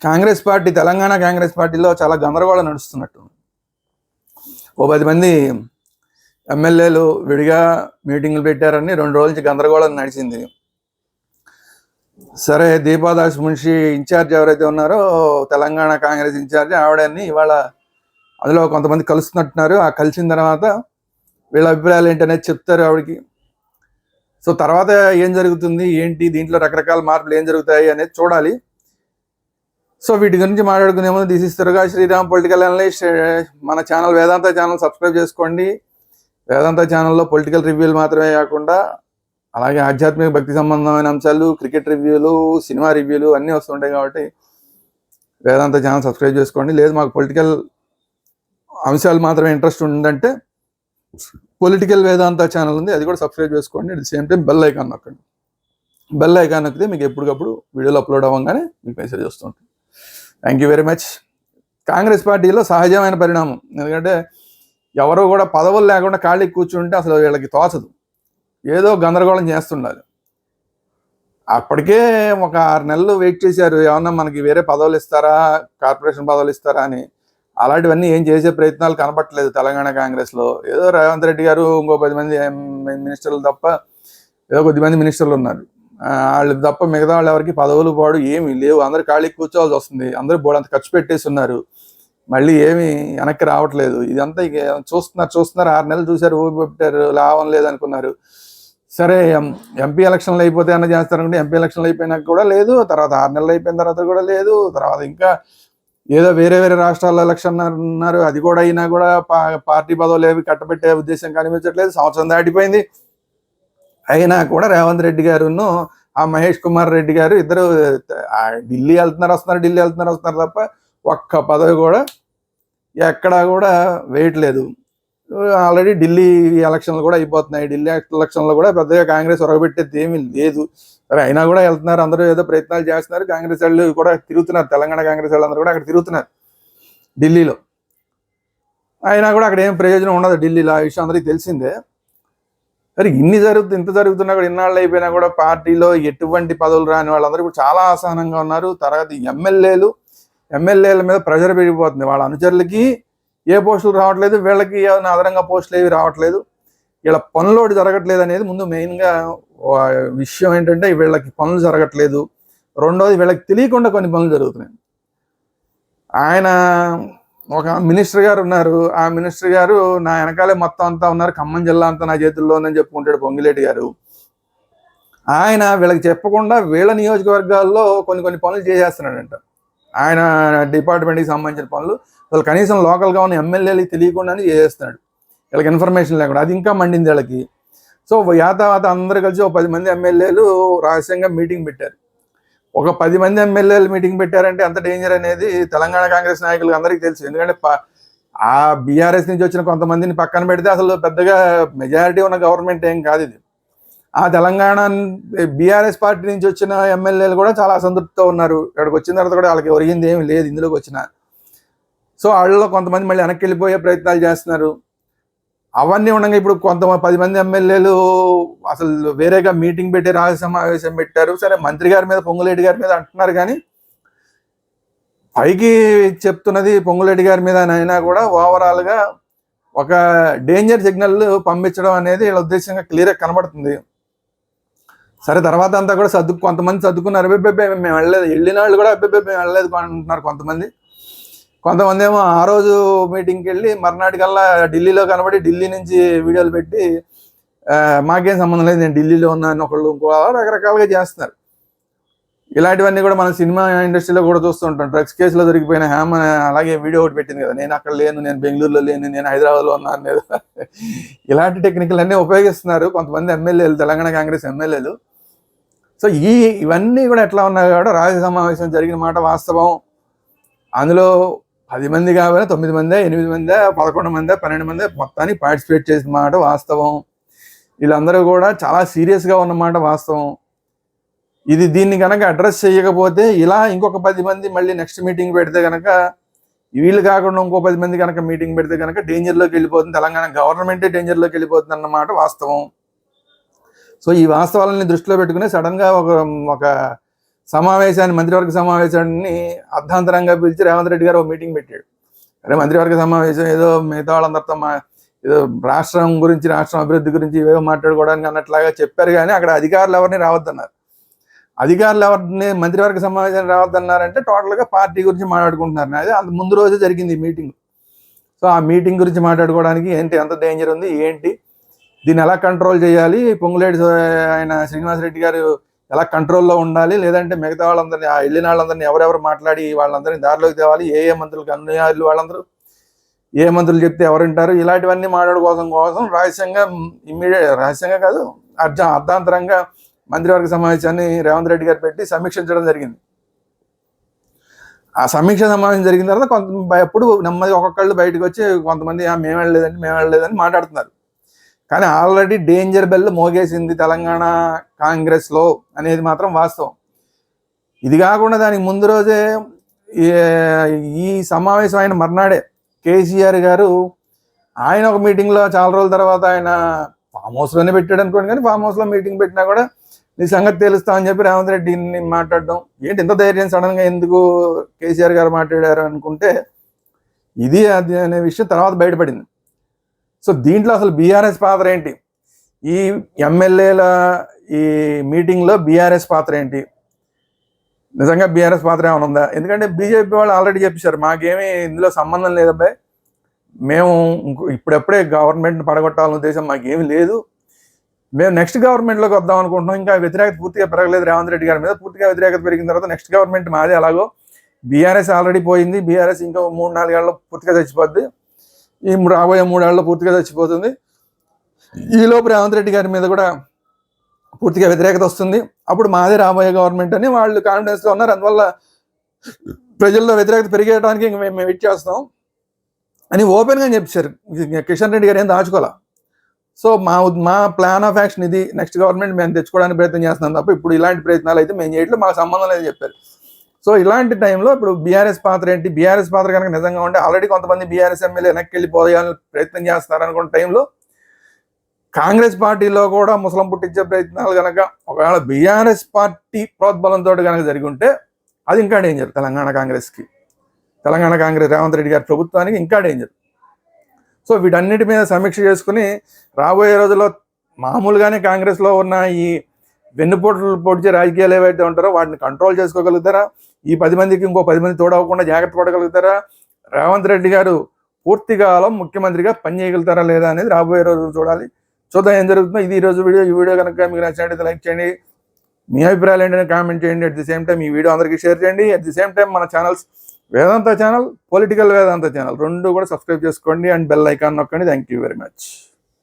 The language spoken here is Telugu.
కాంగ్రెస్ పార్టీ, తెలంగాణ కాంగ్రెస్ పార్టీలో చాలా గందరగోళం నడుస్తున్నట్టు. ఓ 10 మంది ఎమ్మెల్యేలు విడిగా మీటింగులు పెట్టారని 2 రోజుల నుంచి గందరగోళం నడిచింది. సరే, దీపాదాస్ మున్షి ఇన్ఛార్జ్ ఎవరైతే ఉన్నారో తెలంగాణ కాంగ్రెస్ ఇన్ఛార్జ్ ఆవిడని ఇవాళ అందులో కొంతమంది కలుస్తున్నట్టున్నారు. ఆ కలిసిన తర్వాత వీళ్ళ అభిప్రాయాలు ఏంటనేది చెప్తారు ఆవిడకి. సో తర్వాత ఏం జరుగుతుంది ఏంటి, దీంట్లో రకరకాల మార్పులు ఏం జరుగుతాయి అనేది చూడాలి. సో వీటి గురించి మాట్లాడుకునే ముందు this is Durga Sriram political analyst. మన ఛానల్ వేదాంత ఛానల్ సబ్స్క్రైబ్ చేసుకోండి. వేదాంత ఛానల్లో పొలిటికల్ రివ్యూలు మాత్రమే కాకుండా అలాగే ఆధ్యాత్మిక భక్తి సంబంధమైన అంశాలు, క్రికెట్ రివ్యూలు, సినిమా రివ్యూలు అన్నీ వస్తుంటాయి. కాబట్టి వేదాంత ఛానల్ సబ్స్క్రైబ్ చేసుకోండి. లేదు మాకు పొలిటికల్ అంశాలు మాత్రమే ఇంట్రెస్ట్ ఉందంటే పొలిటికల్ వేదాంత ఛానల్ ఉంది, అది కూడా సబ్స్క్రైబ్ చేసుకోండి. At the same time bell icon నొక్కండి. బెల్ ఐకాన్ నొక్కితే మీకు ఎప్పటికప్పుడు వీడియోలు అప్లోడ్ అవ్వగానే మీకు మెసేజ్ వస్తుంటుంది. Thank you very much. Congress పార్టీలో సహజమైన పరిణామం. ఎందుకంటే ఎవరో కూడా పదవులు లేకుండా ఖాళీ కూర్చుంటే అసలు వీళ్ళకి తోచదు, ఏదో గందరగోళం చేస్తుండాలి. అప్పటికే ఒక 6 నెలలు వెయిట్ చేశారు, ఏమన్నా మనకి వేరే పదవులు ఇస్తారా, కార్పొరేషన్ పదవులు ఇస్తారా అని. అలాంటివన్నీ ఏం చేసే ప్రయత్నాలు కనపట్లేదు తెలంగాణ కాంగ్రెస్లో. ఏదో రేవంత్ రెడ్డి గారు ఇంకో 10 మంది మినిస్టర్లు తప్ప, ఏదో కొద్దిమంది మినిస్టర్లు ఉన్నారు, వాళ్ళు తప్ప మిగతా వాళ్ళు ఎవరికి పదవులు పాడు ఏమీ లేవు. అందరు ఖాళీ కూర్చోవాల్సి వస్తుంది. అందరూ బోడంత ఖర్చు పెట్టేసి ఉన్నారు, మళ్ళీ ఏమీ వెనక్కి రావట్లేదు. ఇదంతా ఇక చూస్తున్నారు 6 నెలలు చూశారు, ఊపి పెట్టారు, లాభం లేదనుకున్నారు. సరే, ఎంపీ ఎలక్షన్లు అయిపోతే అన్న చేస్తారనుకుంటే ఎంపీ ఎలక్షన్లు అయిపోయినాక కూడా లేదు, తర్వాత 6 నెలలు అయిపోయిన తర్వాత కూడా లేదు, తర్వాత ఇంకా ఏదో వేరే రాష్ట్రాల్లో ఎలక్షన్ అన్నారు, అది కూడా అయినా కూడా పార్టీ పదవులు ఏవి కట్టబెట్టే ఉద్దేశం కనిపించట్లేదు. సంవత్సరం దాటిపోయింది, అయినా కూడా రేవంత్ రెడ్డి గారును ఆ మహేష్ కుమార్ రెడ్డి గారు ఇద్దరు ఢిల్లీ వస్తున్నారు తప్ప ఒక్క పదవి కూడా ఎక్కడా కూడా వేయట్లేదు. ఆల్రెడీ ఢిల్లీ ఎలక్షన్లు కూడా అయిపోతున్నాయి. ఢిల్లీ ఎలక్షన్లో కూడా పెద్దగా కాంగ్రెస్ ఒరగబెట్టేది ఏమీ లేదు. సరే, అయినా కూడా వెళ్తున్నారు, అందరూ ఏదో ప్రయత్నాలు చేస్తున్నారు. కాంగ్రెస్ వాళ్ళు కూడా తిరుగుతున్నారు, తెలంగాణ కాంగ్రెస్ వాళ్ళందరూ కూడా అక్కడ తిరుగుతున్నారు ఢిల్లీలో. అయినా కూడా అక్కడ ఏం ప్రయోజనం ఉండదు ఢిల్లీలో, ఆ విషయం అందరికీ తెలిసిందే. సరే, ఇంత జరుగుతున్నా కూడా ఇన్నాళ్ళు అయిపోయినా కూడా పార్టీలో ఎటువంటి పదవులు రాని వాళ్ళందరూ ఇప్పుడు చాలా అసహనంగా ఉన్నారు. తర్వాత ఎమ్మెల్యేల మీద ప్రెషర్ పెరిగిపోతుంది. వాళ్ళ అనుచరులకి ఏ పోస్టులు రావట్లేదు, వీళ్ళకి అదనంగా పోస్టులు ఏవి రావట్లేదు, వీళ్ళ పనులోటి జరగట్లేదు అనేది ముందు మెయిన్గా విషయం. ఏంటంటే వీళ్ళకి పనులు జరగట్లేదు. రెండోది, వీళ్ళకి తెలియకుండా కొన్ని పనులు జరుగుతున్నాయి. ఆయన ఒక మినిస్టర్ గారు ఉన్నారు, ఆ మినిస్టర్ గారు నా వెనకాలే మొత్తం అంతా ఉన్నారు, ఖమ్మం జిల్లా అంతా నా చేతుల్లో ఉందని చెప్పుకుంటాడు పొంగిలేటి గారు. ఆయన వీళ్ళకి చెప్పకుండా వీళ్ళ నియోజకవర్గాల్లో కొన్ని పనులు చేసేస్తున్నాడంట. ఆయన డిపార్ట్మెంట్కి సంబంధించిన పనులు అసలు కనీసం లోకల్గా ఉన్న ఎమ్మెల్యేలకి తెలియకుండానే చేసేస్తున్నాడు, వీళ్ళకి ఇన్ఫర్మేషన్ లేకుండా. అది ఇంకా మండింది వీళ్ళకి. సో యాతావాత అందరూ కలిసి ఒక 10 మంది ఎమ్మెల్యేలు రహస్యంగా మీటింగ్ పెట్టారు. ఒక 10 మంది ఎమ్మెల్యేలు మీటింగ్ పెట్టారంటే ఎంత డేంజర్ అనేది తెలంగాణ కాంగ్రెస్ నాయకులకు అందరికీ తెలుసు. ఎందుకంటే ఆ బీఆర్ఎస్ నుంచి వచ్చిన కొంతమందిని పక్కన పెడితే అసలు పెద్దగా మెజారిటీ ఉన్న గవర్నమెంట్ ఏం కాదు ఇది. ఆ తెలంగాణ బీఆర్ఎస్ పార్టీ నుంచి వచ్చిన ఎమ్మెల్యేలు కూడా చాలా అసంతృప్తితో ఉన్నారు. ఇక్కడికి వచ్చిన తర్వాత కూడా వాళ్ళకి ఒరిగింది ఏమి లేదు ఇందులోకి వచ్చిన. సో వాళ్ళలో కొంతమంది మళ్ళీ వెనక్కి వెళ్ళిపోయే ప్రయత్నాలు చేస్తున్నారు. అవన్నీ ఉండగా ఇప్పుడు 10 మంది ఎమ్మెల్యేలు అసలు వేరేగా మీటింగ్ పెట్టి రహస్య సమావేశం పెట్టారు. సరే, మంత్రి గారి మీద, పొంగులేటి గారి మీద అంటున్నారు, కానీ పైకి చెప్తున్నది పొంగులేటి గారి మీద అయినా కూడా ఓవరాల్గా ఒక డేంజర్ సిగ్నల్ పంపించడం అనేది వీళ్ళ ఉద్దేశంగా క్లియర్గా కనబడుతుంది. సరే, తర్వాత అంతా కూడా కొంతమంది సర్దుకున్నారు, మేము వెళ్ళలేదు, వెళ్ళిన వాళ్ళు కూడా మేము వెళ్ళలేదు అంటున్నారు కొంతమంది ఏమో ఆ రోజు మీటింగ్కి వెళ్ళి మర్నాటికల్లా ఢిల్లీలో కనబడి ఢిల్లీ నుంచి వీడియోలు పెట్టి మాకేం సంబంధం లేదు, నేను ఢిల్లీలో ఉన్నాను ఒకళ్ళు ఇంకో రకరకాలుగా చేస్తున్నారు. ఇలాంటివన్నీ కూడా మన సినిమా ఇండస్ట్రీలో కూడా చూస్తూ ఉంటాం. డ్రగ్స్ కేసులో దొరికిపోయిన హేమ అలాగే వీడియో ఒకటి పెట్టింది కదా, నేను అక్కడ లేను, నేను బెంగళూరులో లేను, నేను హైదరాబాద్లో ఉన్నాను లేదు. ఇలాంటి టెక్నికల్ అన్నీ ఉపయోగిస్తున్నారు కొంతమంది ఎమ్మెల్యేలు, తెలంగాణ కాంగ్రెస్ ఎమ్మెల్యేలు. సో ఇవన్నీ కూడా ఎట్లా ఉన్నాయి కూడా రహస్య సమావేశం జరిగిన మాట వాస్తవం. అందులో 10 మంది కావాలి, 9 మంది, 8 మంది, 11 మంది, 12 మంది మొత్తాన్ని పార్టిసిపేట్ చేసిన మాట వాస్తవం. వీళ్ళందరూ కూడా చాలా సీరియస్గా ఉన్నమాట వాస్తవం. దీన్ని కనుక అడ్రస్ చేయకపోతే ఇలా ఇంకొక 10 మంది మళ్ళీ నెక్స్ట్ మీటింగ్ పెడితే కనుక, వీళ్ళు కాకుండా ఇంకో 10 మంది కనుక మీటింగ్ పెడితే కనుక డేంజర్లోకి వెళ్ళిపోతుంది, తెలంగాణ గవర్నమెంటే డేంజర్లోకి వెళ్ళిపోతుంది అన్నమాట వాస్తవం. సో ఈ వాస్తవాలని దృష్టిలో పెట్టుకుని సడన్గా ఒక సమావేశాన్ని, మంత్రివర్గ సమావేశాన్ని అర్ధాంతరంగా పిలిచి రేవంత్ రెడ్డి గారు ఒక మీటింగ్ పెట్టాడు. అరే మంత్రివర్గ సమావేశం ఏదో మిగతా వాళ్ళందరితో ఏదో రాష్ట్రం గురించి, రాష్ట్రం అభివృద్ధి గురించి ఏవో మాట్లాడుకోవడానికి అన్నట్లాగా చెప్పారు. కానీ అక్కడ అధికారులు ఎవరిని రావద్దన్నారు. అధికారులు ఎవరిని మంత్రివర్గ సమావేశాన్ని రావద్దన్నారంటే టోటల్గా పార్టీ గురించి మాట్లాడుకుంటున్నారు. అది అంత ముందు రోజే జరిగింది ఈ మీటింగ్. సో ఆ మీటింగ్ గురించి మాట్లాడుకోవడానికి ఏంటి, ఎంత డేంజర్ ఉంది ఏంటి, దీన్ని ఎలా కంట్రోల్ చేయాలి, పొంగులేటి ఆయన శ్రీనివాసరెడ్డి గారు ఎలా కంట్రోల్లో ఉండాలి, లేదంటే మిగతా వాళ్ళందరినీ, ఆ వెళ్ళిన వాళ్ళందరినీ ఎవరెవరు మాట్లాడి వాళ్ళందరినీ దారిలోకి తేవాలి, ఏ మంత్రులకు అనుయాయులు వాళ్ళందరూ, ఏ మంత్రులు చెప్తే ఎవరు వింటారు, ఇలాంటివన్నీ మాట్లాడుకోవడం కోసం రహస్యంగా కాదు, అర్ధాంతరంగా మంత్రివర్గ సమావేశాన్ని రేవంత్ రెడ్డి గారు పెట్టి సమీక్షించడం జరిగింది. ఆ సమీక్ష సమావేశం జరిగిన తర్వాత ఎప్పుడు నెమ్మది ఒక్కొక్కళ్ళు బయటకు వచ్చి కొంతమంది మేము వెళ్ళలేదని మాట్లాడుతున్నారు. కానీ ఆల్రెడీ డేంజర్ బెల్ మోగేసింది తెలంగాణ కాంగ్రెస్లో అనేది మాత్రం వాస్తవం. ఇది కాకుండా దానికి ముందు రోజే ఈ సమావేశం అయిన మర్నాడే కేసీఆర్ గారు ఆయన ఒక మీటింగ్లో చాలా రోజుల తర్వాత ఆయన ఫామ్ హౌస్లోనే పెట్టాడు అనుకోండి, కానీ ఫామ్ హౌస్లో మీటింగ్ పెట్టినా కూడా నీ సంగతి తెలుస్తామని చెప్పి రేవంత్ రెడ్డిని మాట్లాడడం ఏంటి, ఇంత ధైర్యం సడన్గా ఎందుకు కేసీఆర్ గారు మాట్లాడారు అనుకుంటే ఇది అది అనే విషయం తర్వాత బయటపడింది. సో దీంట్లో అసలు బీఆర్ఎస్ పాత్ర ఏంటి, ఈ ఎమ్మెల్యేల ఈ మీటింగ్లో బీఆర్ఎస్ పాత్ర ఏంటి, నిజంగా బీఆర్ఎస్ పాత్ర ఏమైనా ఉందా? ఎందుకంటే బీజేపీ వాళ్ళు ఆల్రెడీ చెప్పేశారు మాకేమీ ఇందులో సంబంధం లేదబ్బాయి, మేము ఇప్పుడెప్పుడే గవర్నమెంట్ని పడగొట్టాలనే ఉద్దేశం మాకేమీ లేదు, మేము నెక్స్ట్ గవర్నమెంట్లోకి వద్దాం అనుకుంటున్నాం, ఇంకా వ్యతిరేకత పూర్తిగా పెరగలేదు రేవంత్ రెడ్డి గారి మీద, పూర్తిగా వ్యతిరేకత పెరిగిన తర్వాత నెక్స్ట్ గవర్నమెంట్ మాదే, అలాగో బీఆర్ఎస్ ఆల్రెడీ పోయింది, బీఆర్ఎస్ ఇంకో 3-4 ఏళ్ళలో పూర్తిగా చచ్చిపోద్ది, ఈ రాబోయే 3 ఏళ్ళలో పూర్తిగా చచ్చిపోతుంది, ఈలోపు రేవంత్ రెడ్డి గారి మీద కూడా పూర్తిగా వ్యతిరేకత వస్తుంది, అప్పుడు మాదే రాబోయే గవర్నమెంట్ అని వాళ్ళు కాన్ఫిడెన్స్లో ఉన్నారు. అందువల్ల ప్రజల్లో వ్యతిరేకత పెరిగేయడానికి ఇంక మేము వెయిట్ చేస్తాం అని ఓపెన్గా చెప్పారు. కిషన్ రెడ్డి గారు ఏం దాచుకోవాలా. సో మా ప్లాన్ ఆఫ్ యాక్షన్ ఇది, నెక్స్ట్ గవర్నమెంట్ మేము తెచ్చుకోవడానికి ప్రయత్నం చేస్తున్నాం తప్ప ఇప్పుడు ఇలాంటి ప్రయత్నాలు అయితే మేము చేయట్లేదు, మాకు సంబంధం లేదని చెప్పారు. సో ఇలాంటి టైంలో ఇప్పుడు బీఆర్ఎస్ పాత్ర ఏంటి, బీఆర్ఎస్ పాత్ర కనుక నిజంగా ఉంటే ఆల్రెడీ కొంతమంది బీఆర్ఎస్ ఎమ్మెల్యే వెనక్కి వెళ్ళిపోయాలని ప్రయత్నం చేస్తారనుకున్న టైంలో కాంగ్రెస్ పార్టీలో కూడా ముసలం పుట్టించే ప్రయత్నాలు కనుక ఒకవేళ బీఆర్ఎస్ పార్టీ ప్రోద్బలంతో కనుక జరిగి ఉంటే అది ఇంకా డేంజర్ తెలంగాణ కాంగ్రెస్కి, తెలంగాణ కాంగ్రెస్ రేవంత్ రెడ్డి గారి ప్రభుత్వానికి ఇంకా డేంజర్. సో వీటన్నిటి మీద సమీక్ష చేసుకుని రాబోయే రోజుల్లో మామూలుగానే కాంగ్రెస్లో ఉన్న ఈ వెన్నుపోట్లు పొడిచే రాజకీయాలు ఏవైతే ఉంటారో వాటిని కంట్రోల్ చేసుకోగలుగుతారా, ఈ 10 మందికి ఇంకో 10 మంది తోడవకుండా జాగ్రత్త పడగలుగుతారా, రేవంత్ రెడ్డి గారు పూర్తి కాలం ముఖ్యమంత్రిగా పనిచేయగలుగుతారా లేదా అనేది రాబోయే రోజులు చూడాలి. చూద్దాం ఏం జరుగుతుందో. ఇది ఈరోజు వీడియో. ఈ వీడియో కనుక మీకు నచ్చినట్లయితే లైక్ చేయండి, మీ అభిప్రాయాలు ఏంటనే కామెంట్ చేయండి. అట్ ది సేమ్ టైం ఈ వీడియో అందరికీ షేర్ చేయండి. అట్ ది సేమ్ టైం మన ఛానల్స్ వేదాంత ఛానల్, పొలిటికల్ వేదాంత ఛానల్ 2 కూడా సబ్స్క్రైబ్ చేసుకోండి అండ్ బెల్ ఐకాన్ నొక్కండి. Thank you very much.